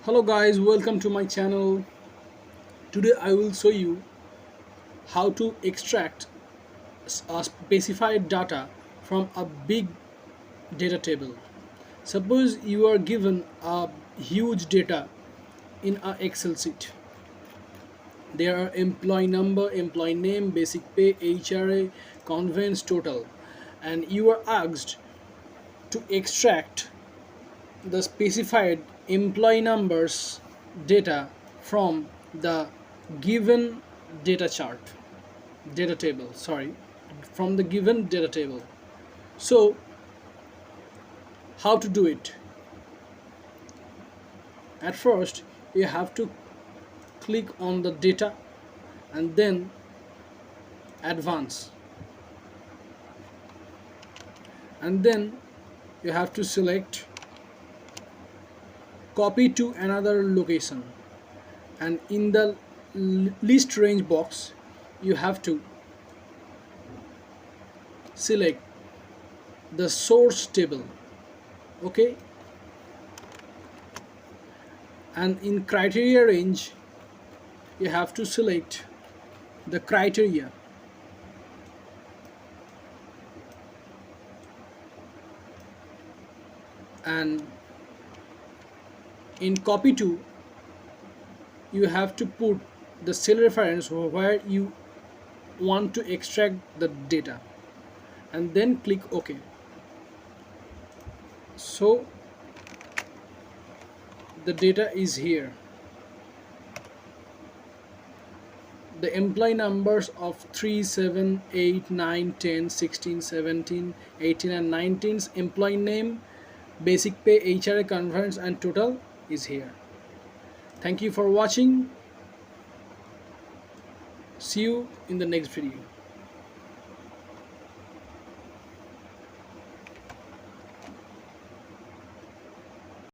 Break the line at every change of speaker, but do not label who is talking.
Hello guys, welcome to my channel. Today I will show you how to extract a specified data from a big data table. Suppose you are given a huge data in a Excel sheet. There are employee number, employee name, basic pay, HRA, conveyance total, and you are asked to extract the specified employee numbers data from the given data table, from the given data table. So how to do it? At first you have to click on the data and then advance, and then you have to select copy to another location, and in the list range box you have to select the source table. Okay, and in criteria range you have to select the criteria, and in copy to you have to put the cell reference where you want to extract the data, and then click OK. So the data is here. The employee numbers of 3, 7, 8, 9, 10, 16, 17, 18 and 19's employee name, basic pay, HRA, conveyance and total is here. Thank you for watching. See you in the next video.